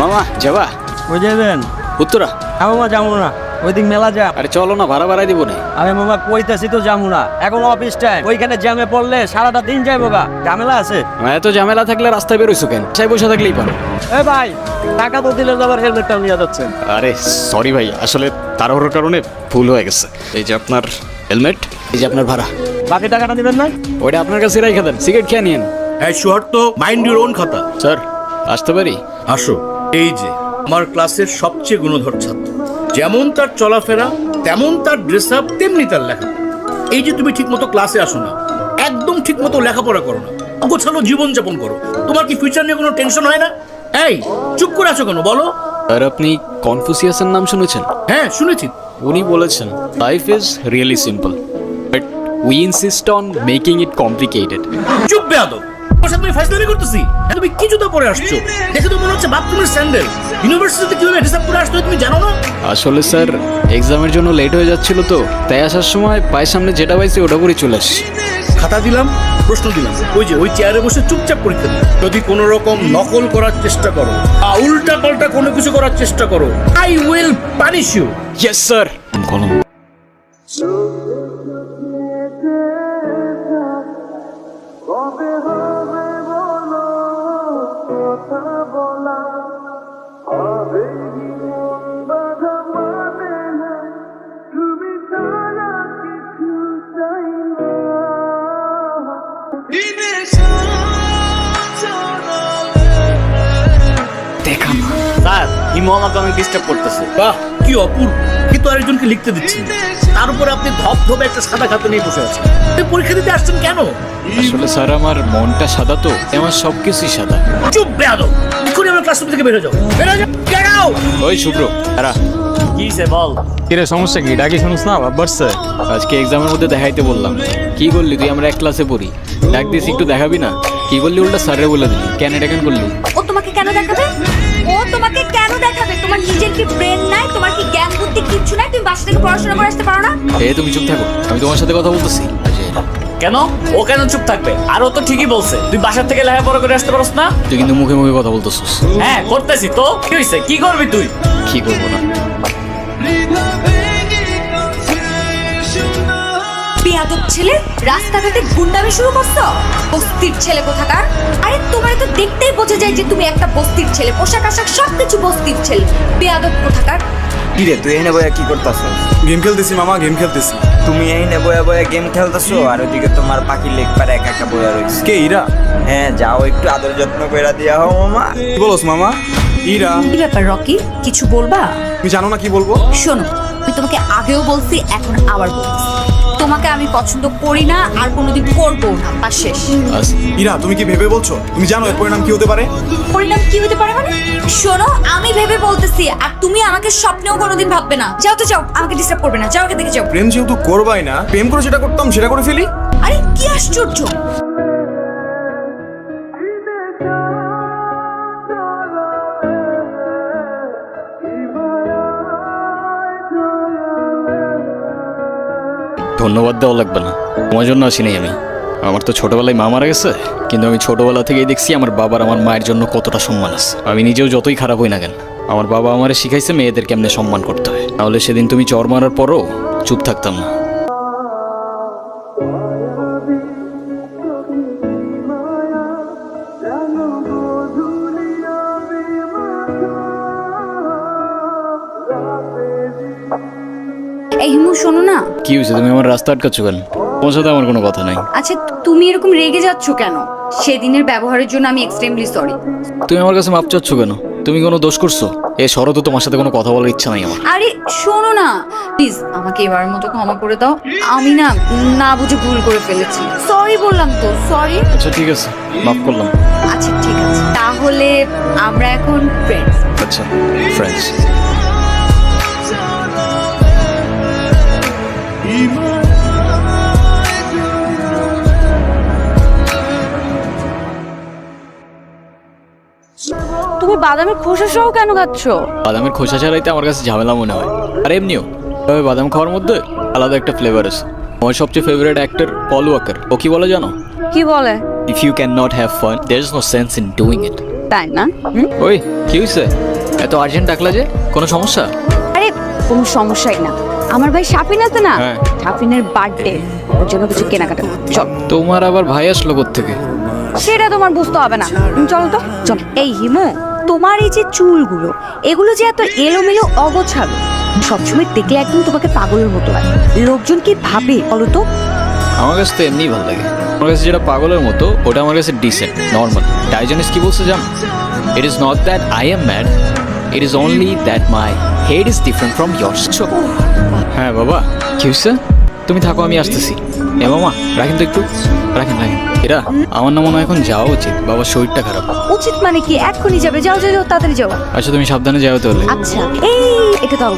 মামা যাবা? কই যাবেন? উত্তরা। হ্যাঁ মামা যাবো না, ওইদিক মেলা যা। আরে চলো না, ভাড়া বাড়াই দিব না। আরে মামা কইতেছি তো যাবো না, এখন অফিস টাইম, ওইখানে জ্যামে পড়লে সারাটা দিন যাই বাবা, ঝামেলা আছে। এত ঝামেলা থাকলে রাস্তায় বেরোইছো কেন? চাই বসে থাকলেই পারো। এ ভাই টাকা তো দিলে আবার হেলমেটটা নিয়ে যাচ্ছেন। আরে সরি ভাই, আসলে তাড়াহুড়োর কারণে ভুল হয়ে গেছে। এই যে আপনার হেলমেট, এই যে আপনার ভাড়া। বাকি টাকাটা দিবেন না? ওইটা আপনার কাছে রেখে দেন, সিগারেট খেয়ে নিন। এই শহর তো মাইন্ড ইউর ওন খাতা। স্যার আসতে পারি? আসো। এই যে আমার ক্লাসের সবচেয়ে গুণধর ছাত্র, যেমন তার চলাফেরা তেমন তার ড্রেস আপ তেমনি তার লেখা। এই যে তুমি ঠিকমতো ক্লাসে আসো না, একদম ঠিকমতো লেখাপড়া করো না, গোছালো জীবনযাপন করো, তোমার কি ফিউচার নিয়ে কোনো টেনশন হয় না? এই চুপ করে আছো কেন বলো? স্যার আপনি কনফুসিয়াসের নাম শুনেছেন? হ্যাঁ শুনেছি। উনি বলেছেন life is really simple but we insist on making it complicated. চুপ বেয়াদব, তোমার সাথে আমি ফাইজলামি করতেছি? তুমি কি জুতা পরে আসছো? দেখে তো মনে হচ্ছে বাথরুমের স্যান্ডেল। ইউনিভার্সিটিতে কিভাবে ড্রেস আপ করে আসতে হয় তুমি জানো না? আসলে স্যার এক্সামের জন্য লেট হয়ে যাচ্ছিল তো, তাই আসার সময় পায়ের সামনে যেটা পাইছি ওটা করে চলে আসছি। খাতা দিলাম, প্রশ্ন দিলাম, ওই চেয়ারে বসে চুপচাপ পরীক্ষা দিলাম। যদি কোনো রকম নকল করার চেষ্টা করো, উল্টা পাল্টা কোনো কিছু করার চেষ্টা করো, I will punish you. Yes sir. কলম। দেখা না স্যার হিমু আমাকে অনেক ডিস্টার্ব করতেছে। বাহ কি অপূর্ব, কিন্তু আরেকজনকে লিখতে দিচ্ছি। তার উপর আপনি ধপধপে একটা সাদা খাতা নিয়ে বসে আছেন। আপনি পরীক্ষা দিতে আসছেন কেন? আসলে স্যার আমার মনটা সাদা তো, আমার সবকিছুই সাদা। চুপ বেয়াদব, এক্ষুনি আমার ক্লাসরুম থেকে বের হয়ে যাও, বের হয়ে যাও, গেট আউট। ওই শুভ্র তারা কি সে বল? কিরে সমস্যা কি? ডাকি শুনুস না বাবার স্যার? আজকে এক্সামের মধ্যে দেখাইতে বললাম। কি করলি তুই? আমরা এক ক্লাসে পড়ি, ডাক দিস একটু দেখাবি না? কি করলি? উল্টা স্যারে বলে দিলি। কেন এটা কেন করলি? ও তোমাকে কেন দেখাবে? ও তোমাকে কেন দেখাবে? তোমার নিজের কি ব্রেন নাই? তোমার কি জ্ঞান বুদ্ধি কিচ্ছু নাই? তুমি বাসা থেকে পড়াশোনা করে আসতে পারো না? তুমি চুপ থাকো, আমি তোমার সাথে কথা বলতেছি। কেন ও কেন চুপ থাকবে? আর ও তো ঠিকই বলছে, তুই বাসার থেকে লেখাপড়া করে আসতে পারস না। তুই কিন্তু মুখে মুখে কথা বলতেছিস। হ্যাঁ করতেছি তো, কি হয়েছে? কি করবি তুই? কি করবো না? বেয়াদব ছেলে, রাস্তাঘাটে গুন্ডামি শুরু করছো? বস্তির ছেলে কোথাকার। আরে তোমার তো দেখতেই বোঝা যায় যে তুমি একটা বস্তির ছেলে, পোশাক আশাক সবকিছু বস্তির ছেলে। বেয়াদব কোথাকার। কি রে তুই এনে বয়া কি করতাছ? গেম খেলতেছি মামা, গেম খেলতেছি। তুমি এনে বয়া বয়া গেম খেলতেছো আর ওইদিকে তোমার পাখি লেগ পারে একা একা বয়া রয়েছে। কে ইরা? হ্যাঁ যাও একটু আদর যত্ন কইরা দিয়া হও মামা। কি বলছ মামা? ইরা? কি ব্যাপার রকি, কিছু বলবা? তুমি জানো না কি বলবো? শোনো, আমি তোমাকে আগেও বলছি, এখন আবার বলছি, তোমাকে আমি পছন্দ করি না আর কোনোদিন করবো না, বাস শেষ। ইরা তুমি কি ভেবে বলছো? তুমি জানো এর পরিণাম কি হতে পারে? পরিণাম কি হতে পারে মানে? শোনো, আমি ভেবে বলতেছি আর তুমি আমাকে স্বপ্নেও কোনোদিন ভাববে না। যাও তো যাও, আমাকে ডিস্টার্ব করবে না, যাও এখান থেকে যাও। প্রেম যেহেতু করবাই না, প্রেম করে যেটা করতাম সেটা করে ফেলি। আরে কি আশ্চর্য! ধন্যবাদ দেওয়া লাগবে না, তোমার জন্য আসি নাই আমি। আমার তো ছোটবেলায় মা মারা গেছে, কিন্তু আমি ছোটবেলা থেকেই দেখছি আমার বাবার আমার মায়ের জন্য কতটা সম্মান আছে। আমি নিজেও যতই খারাপ হই না কেন, আমার বাবা আমারে শিখাইছে মেয়েদের কেমনে সম্মান করতে হয়। তাহলে সেদিন তুমি চর মারার পরও চুপ থাকতাম না। এই হিমু শোনো না। কি হয়েছে? তুমি আমার রাস্তা আটকাচ্ছ কেন? তোমার সাথে আমার কোনো কথা নাই। আচ্ছা তুমি এরকম রেগে যাচ্ছ কেন? সেদিনের ব্যবহারের জন্য আমি এক্সট্রিমলি সরি। তুমি আমার কাছে মাপ চাচ্ছ কেন? তুমি কোনো দোষ করছো? এ শরৎ, তোমার সাথে কোনো কথা বলার ইচ্ছা নাই আমার। আরে শোনো না, প্লিজ আমাকে এবারের মতো ক্ষমা করে দাও। আমি না না বুঝে ভুল করে ফেলেছি, সরি বললাম তো, সরি। আচ্ছা ঠিক আছে, মাফ করলাম। আচ্ছা ঠিক আছে, তাহলে আমরা এখন ফ্রেন্ডস। আচ্ছা ফ্রেন্ডস। তুমি বাদামের খোসা সহ কেন খাচ্ছ? বাদামের খোসা ছাড়াইতে আমার কাছে ঝামেলা মনে হয়। আর এমনিও তবে বাদাম খাওয়ার মধ্যে আলাদা একটা ফ্লেভার আছে। আমার সবচেয়ে ফেভারিট অ্যাক্টর পল ওয়াকার, ও কি বলে জানো? কি বলে? If you can not have fun, there is no sense in doing it. তাই না? ওই কি হইছে? এত আর্জেন্ট ডাকলা যে, কোনো সমস্যা? আরে কোনো সমস্যাই না, আমার ভাই শাফিন আছে না, হ্যাঁ। শাফিনের বার্থডে, ওর জন্য কিছু কেনাকাটা করতে। চল। তোমার আবার ভাই আসলো থেকে? সেটা তোমার বুঝতে হবে না, তুমি চলো তো চল। এই হিমু, তোমার এই যে চুলগুলো, এগুলো যে এত এলোমেলো অগোছালো, সবসময় দেখলে একদম তোমাকে পাগলের মতো লাগে। লোকজন কি ভাবে বলো তো? আমার কাছে তো এমনিই ভালো লাগে। আমার কাছে যেটা পাগলের মতো ওটা আমার কাছে ডিসেন্ট, নর্মাল। ডাইজেনিস কি বলছে জানো? It is not that I am mad, it is only that my head is different from years. হ্যাঁ বাবা, কি হয়েছে? তুমি থাকো, আমি আসতেছি। এ মামা রাখেন তো একটু, রাখেন রাখেন। এরা আমার না মনে হয় এখন যাওয়া উচিত, বাবার শরীরটা খারাপ। উচিত মানে কি? এক্ষুনি যাবে? যাও যাও যাও, তাড়াতাড়ি যাও। আচ্ছা তুমি সাবধানে যাও তাহলে। আচ্ছা এই এটা দাও।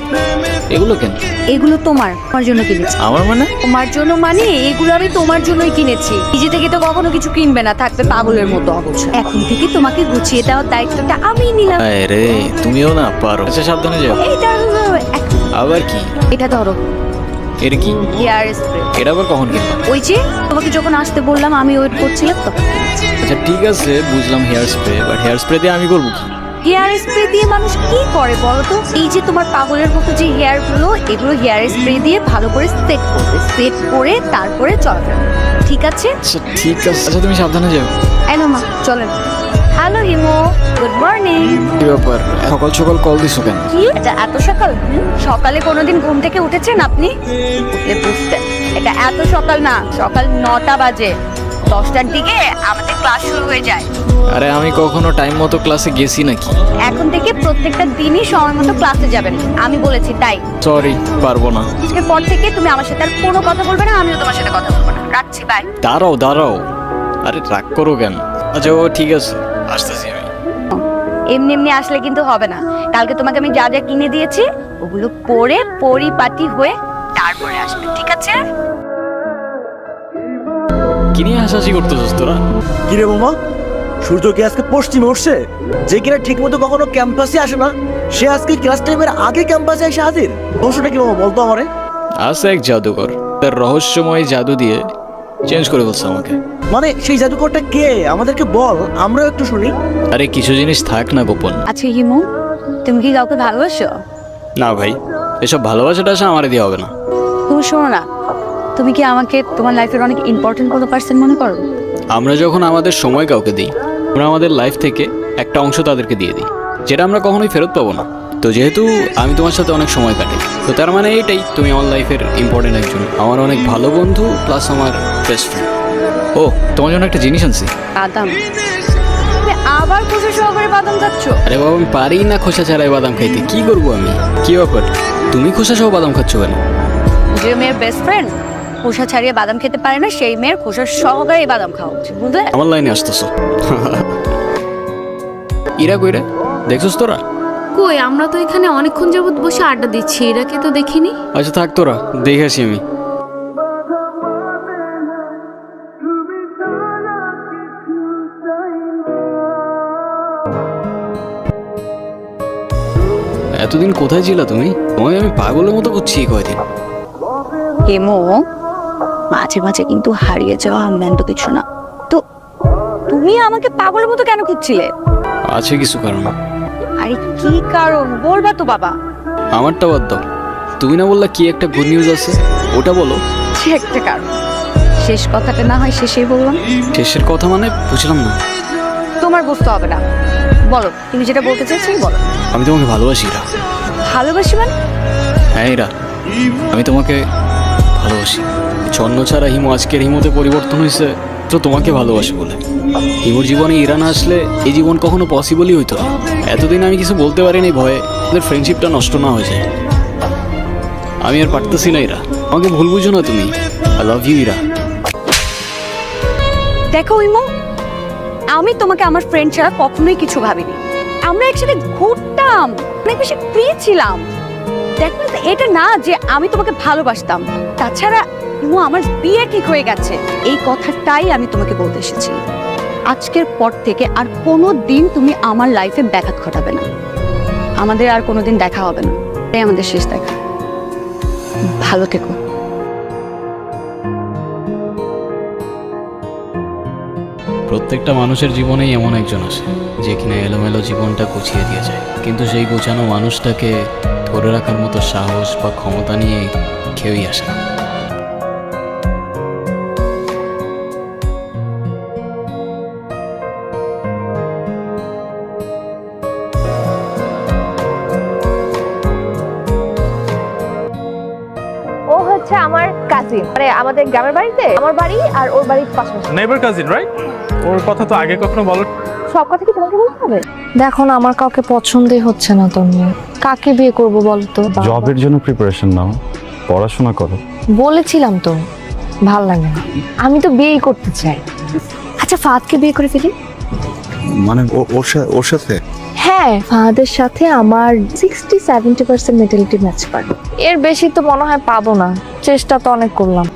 এগুলো কেন? এগুলো তোমার জন্য কিনেছি। আমার মানে? তোমার জন্য মানে এগুলো আমি তোমার জন্যই কিনেছি। নিজে থেকে তো কখনো কিছু কিনবে না, থাকবে পাগলের মতো অবস্থা। এখন থেকে তোমাকে গুছিয়ে দেওয়ার দায়িত্বটা আমি নিলাম। আরে তুমিও না পারো। আচ্ছা সাবধানে যাও। এই দাঁড়াও দাঁড়াও, আবার কি? এটা ধরো, এর কি? Hair spray. এটা আবার কখন কিনবা? ওই যে তোমাকে যখন আসতে বললাম, আমি ওয়েট করছিলাম তখন। আচ্ছা ঠিক আছে বুঝলাম hair spray, but hair spray দিয়ে আমি করবো কি? হেয়ার স্প্রে দিয়ে মানুষ কি করে বলো তো? এই যে তোমার পাগলের মতো যে হেয়ার গুলো, এগুলো হেয়ার স্প্রে দিয়ে ভালো করে সেট করবে, সেট করে তারপরে চলাফেরা করবে। ঠিক আছে? আচ্ছা ঠিক আছে। আচ্ছা তুমি সাবধানে যাও। এনো মা, চলেন। হ্যালো হিমো, গুড মর্নিং। কি ব্যাপার, সকাল সকাল কল দিছো কেন? কি এটা এত সকাল? সকালে কোনোদিন ঘুম থেকে উঠেছেন আপনি? উঠলে বুঝতেন। এটা এত সকাল না, সকাল 9টা বাজে। 10টার দিকে আমাদের ক্লাস শুরু হয়ে যায়। আরে আমি কখনো টাইম মতো ক্লাসে গেছি নাকি? এখন থেকে প্রত্যেকটা দিনই সময় মতো ক্লাসে যাবেন, আমি বলেছি তাই। সরি, পারবো না। আজকের পর থেকে তুমি আমার সাথে আর কোনো কথা বলবে না, আমিও তোমার সাথে কথা বলবো না। রাখছি, বাই। দাঁড়াও দাঁড়াও, আরে রাগ করো কেন? আচ্ছা ও ঠিক আছে, আসতেছি আমি। এমনি এমনি আসলে কিন্তু হবে না। কালকে তোমাকে আমি যা যা কিনে দিয়েছি ওগুলো পরে পরিপাটি হয়ে তারপরে আসবে, ঠিক আছে? কি নিয়ে হাসাহাসি করতেছিস তোরা? কিরে মামা, সূর্য কি আজকে পশ্চিমে উঠছে? যে কিনা ঠিক মতো কখনো ক্যাম্পাসে আসে না, সে আজকে ক্লাস টাইমের আগে ক্যাম্পাসে এসে হাজির। রহস্যটা কি মামা, বলতো আমারে। আছে এক জাদুকর, তার রহস্যময় জাদু দিয়ে চেঞ্জ করে বলছে আমাকে। মানে সেই জাদুকরটা কে? আমাদেরকে বল, আমরাও একটু শুনি। আরে কিছু জিনিস থাক না গোপন। আচ্ছা হিমু, তুমি কি কাউকে ভালোবাসো? না ভাই, এসব ভালোবাসাটা আসা আমারে দিয়ে হবে না। তুমি শোনো না, তুমি কি আমাকে তোমার লাইফের অনেক ইম্পর্টেন্ট কোনো পার্সন মনে করো? আমরা যখন আমাদের সময় কাউকে দিই, আমরা আমাদের লাইফ থেকে একটা অংশ তাদেরকে দিয়ে দিই, যেটা আমরা কখনোই ফেরত পাবো না। তো যেহেতু আমি তোমার সাথে অনেক সময় কাটাই, তো তার মানে এইটাই তুমি আমার লাইফের ইম্পর্টেন্ট একজন, আমার অনেক ভালো বন্ধু প্লাস আমার বেস্ট ফ্রেন্ড। ও তোমার জন্য একটা জিনিস আনছি। বাদাম? তুমি আবার খুশি সহকারে বাদাম খাচ্ছ? আরে বাবা আমি পারি না খোসা ছাড়াই বাদাম খাইতে, কি করবো আমি? কি ব্যাপার, তুমি খোসা সহ বাদাম খাচ্ছ কেন? যে মেয়ের বেস্ট ফ্রেন্ড খোসা ছাড়িয়ে বাদাম খেতে পারে না, সেই মেয়ের খোসা সহকারে বাদাম খাওয়া উচিত, বুঝলে? আমার লাইনে আসতেছো? ইরা কইরা দেখছস তোরা? কই, আমরা তো এখানে অনেকক্ষণ যাবত বসে আড্ডা দিচ্ছি, এরাকে তো দেখিনি। আচ্ছা থাক তোরা, দেখে আসি আমি। এতদিন কোথায় ছিলা তুমি? তোমায় আমি পাগলের মতো করছি এই কয়দিন। হেমো, মাঝে মাঝে কিন্তু হারিয়ে যাওয়া ম্যান তো কিছু না। তো তুমি আমাকে পাগলের মতো কেন খুঁজছিলে? আছে কিছু কারণ। আরে কি কারণ বলবা তো বাবা। আমারটা বাদ দাও, তুমি না বললা কি একটা গুড নিউজ আছে, ওটা বলো। সে একটা কারণ, শেষ কথাটা না হয় শেষেই বললাম। শেষের কথা মানে বুঝলাম না। তোমার বুঝতে হবে না, বলো তুমি যেটা বলতে চাইছো বলো। আমি তোমাকে ভালোবাসি ইরা। ভালোবাসি মানে? হ্যাঁ ইরা, আমি তোমাকে ভালোবাসি। ছন্ন ছাড়া হিমু আজকের হিমুতে পরিবর্তন হয়েছে তো তোমাকে ভালোবাসি বলে। হিমুর জীবনে ইরা না আসলে এই জীবন কখনো পসিবলই হইতো না। এতদিন আমি কিছু বলতে পারিনি ভয়ে আমাদের ফ্রেন্ডশিপটা নষ্ট না হয়ে যায়। আমি আর পারতেছি না ইরা, আমাকে ভুল বুঝো না তুমি। I love you Ira. দেখো ইমো, আমি তোমাকে আমার ফ্রেন্ড ছাড়া কখনোই কিছু ভাবিনি। আমরা একসাথে ঘুরতাম, অনেক বেশি ফ্রি ছিলাম। দেখো এটা না যে আমি তোমাকে ভালোবাসতাম। তাছাড়া ইমো, আমার বিয়ে ঠিক হয়ে গেছে, এই কথাটাই আমি তোমাকে বলতে এসেছি। আজকের পর থেকে আর কোনো দিন তুমি আমার লাইফে ব্যাঘাত ঘটাবে না। আমাদের আর কোনোদিন দেখা হবে না, এটাই আমাদের শেষ দেখা। ভালো থেকো। প্রত্যেকটা মানুষের জীবনেই এমন একজন আসে যে কিনা এলোমেলো জীবনটা গুছিয়ে দিয়ে যায়, কিন্তু সেই গোছানো মানুষটাকে ধরে রাখার মতো সাহস বা ক্ষমতা নিয়ে কেউই আসে না। ও হচ্ছে আমার কাজিন, মানে আমাদের গ্রামের বাড়িতে আমার বাড়ি আর ওর বাড়ির পাশাপাশি। Neighbour cousin right? ওর কথা তো আগে কখনো বলো। সব কথা কি তোমাকে বলতে হবে? দেখো না, আমার কাউকে পছন্দই হচ্ছে না তন্ময়। কাকে বিয়ে করব বলো তো? জবের জন্য প্রিপারেশন নাও, পড়াশোনা করো। বলেছিলাম তো, ভাল লাগে না। আমি তো বিয়েই করতে চাই। আচ্ছা, ফাহাদকে বিয়ে করে ফেলি। মানে ওর সাথে? হ্যাঁ, ফাহাদের সাথে আমার 60-70% মেন্টালিটি ম্যাচ করে। এর বেশি তো মনে হয় পাবো না। চেষ্টা তো অনেক করলাম।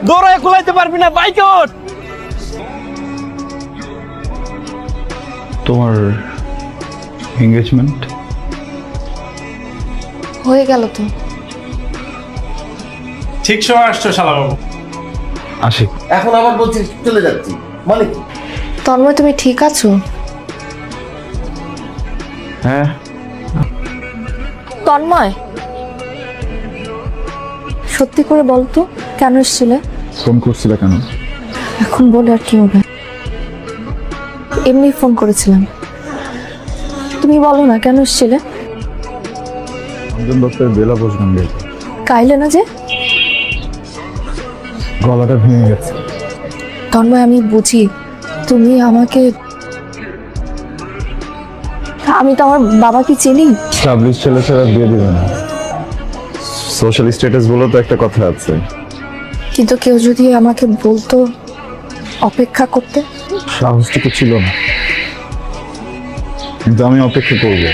দৌড়ায় কুলাইতে পারবি না, বাইকে ওঠ। তোমার এনগেজমেন্ট হয়ে গেল তো। ঠিক সময় আসছো শালা বাবু। আসি। এখন আবার বলছিস চলে যাচ্ছি, মানে কি? তন্ময়, তুমি ঠিক আছো? হ্যাঁ। তন্ময়, সত্যি করে বল তো, কেন এসেছিলে? ফোন করছিলে কেন? এখন বলে আর কি হবে? এমনি ফোন করেছিলাম। তুমি বলো না, কেন এসেছিলে? রঞ্জন দত্তের বেলা বসবেন গে। কাইলে না যে? গলাটা ভেঙে গেছে। তন্ময়, আমি বুঝি তুমি আমাকে, আমি তো আমার বাবাকে চিনি। স্টাবলিশ ছেলে ছাড়া বিয়ে দিবে না। সোশ্যাল স্ট্যাটাস বলে তো একটা কথা আছে। কিন্তু কেউ যদি আমাকে বলতো অপেক্ষা করতে। সাহসটুকু ছিল না, কিন্তু আমি অপেক্ষা করবো।